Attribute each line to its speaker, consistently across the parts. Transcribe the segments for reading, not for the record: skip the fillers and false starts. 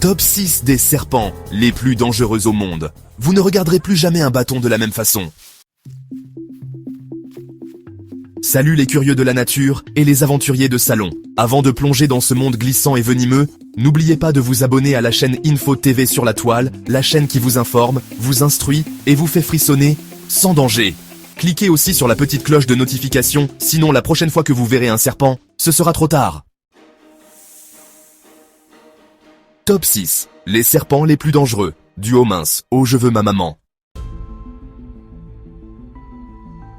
Speaker 1: Top 6 des serpents les plus dangereux au monde. Vous ne regarderez plus jamais un bâton de la même façon. Salut les curieux de la nature et les aventuriers de salon. Avant de plonger dans ce monde glissant et venimeux, n'oubliez pas de vous abonner à la chaîne Info TV sur la toile, la chaîne qui vous informe, vous instruit et vous fait frissonner sans danger. Cliquez aussi sur la petite cloche de notification, sinon la prochaine fois que vous verrez un serpent, ce sera trop tard. Top 6. Les serpents les plus dangereux. Du haut mince au je veux ma maman.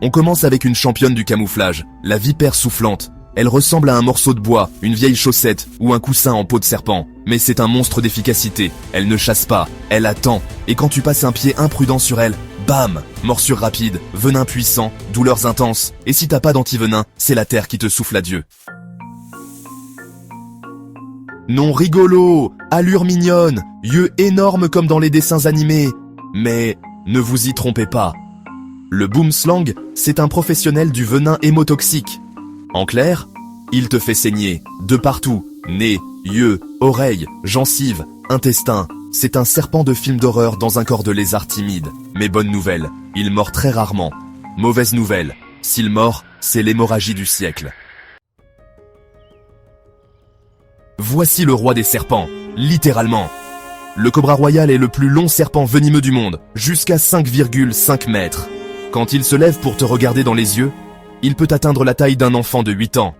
Speaker 1: On commence avec une championne du camouflage, la vipère soufflante. Elle ressemble à un morceau de bois, une vieille chaussette ou un coussin en peau de serpent. Mais c'est un monstre d'efficacité. Elle ne chasse pas, elle attend. Et quand tu passes un pied imprudent sur elle, bam! Morsure rapide, venin puissant, douleurs intenses. Et si t'as pas d'antivenin, c'est la terre qui te souffle adieu. Nom rigolo, allure mignonne, yeux énormes comme dans les dessins animés. Mais ne vous y trompez pas. Le boomslang, c'est un professionnel du venin hémotoxique. En clair, il te fait saigner, de partout, nez, yeux, oreilles, gencives, intestins. C'est un serpent de film d'horreur dans un corps de lézard timide. Mais bonne nouvelle, il mord très rarement. Mauvaise nouvelle, s'il mord, c'est l'hémorragie du siècle. Voici le roi des serpents, littéralement. Le cobra royal est le plus long serpent venimeux du monde, jusqu'à 5,5 mètres. Quand il se lève pour te regarder dans les yeux, il peut atteindre la taille d'un enfant de 8 ans.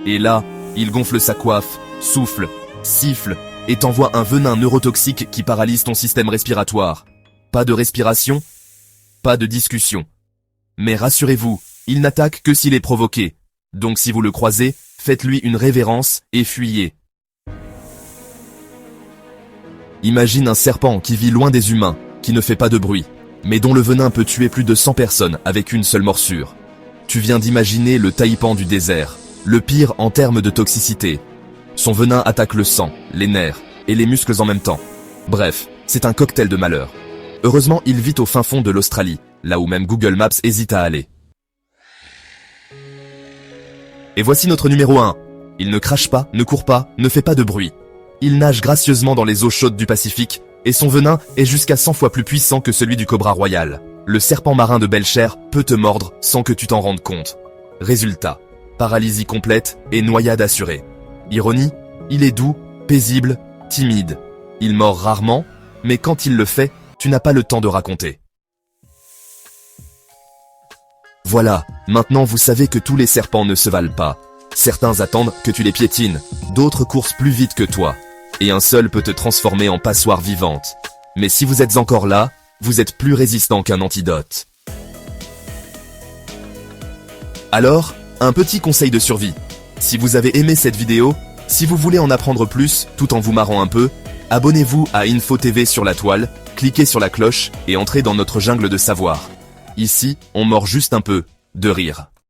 Speaker 1: Et là, il gonfle sa coiffe, souffle, siffle et t'envoie un venin neurotoxique qui paralyse ton système respiratoire. Pas de respiration, pas de discussion. Mais rassurez-vous, il n'attaque que s'il est provoqué. Donc si vous le croisez, faites-lui une révérence et fuyez. Imagine un serpent qui vit loin des humains, qui ne fait pas de bruit, mais dont le venin peut tuer plus de 100 personnes avec une seule morsure. Tu viens d'imaginer le taipan du désert, le pire en termes de toxicité. Son venin attaque le sang, les nerfs et les muscles en même temps. Bref, c'est un cocktail de malheur. Heureusement, il vit au fin fond de l'Australie, là où même Google Maps hésite à aller. Et voici notre numéro 1. Il ne crache pas, ne court pas, ne fait pas de bruit. Il nage gracieusement dans les eaux chaudes du Pacifique, et son venin est jusqu'à 100 fois plus puissant que celui du cobra royal. Le serpent marin de Belcher peut te mordre sans que tu t'en rendes compte. Résultat, paralysie complète et noyade assurée. Ironie, il est doux, paisible, timide. Il mord rarement, mais quand il le fait, tu n'as pas le temps de raconter. Voilà, maintenant vous savez que tous les serpents ne se valent pas. Certains attendent que tu les piétines, d'autres coursent plus vite que toi. Et un seul peut te transformer en passoire vivante. Mais si vous êtes encore là, vous êtes plus résistant qu'un antidote. Alors, un petit conseil de survie. Si vous avez aimé cette vidéo, si vous voulez en apprendre plus, tout en vous marrant un peu, abonnez-vous à Info TV sur la toile, cliquez sur la cloche et entrez dans notre jungle de savoir. Ici, on mord juste un peu, de rire.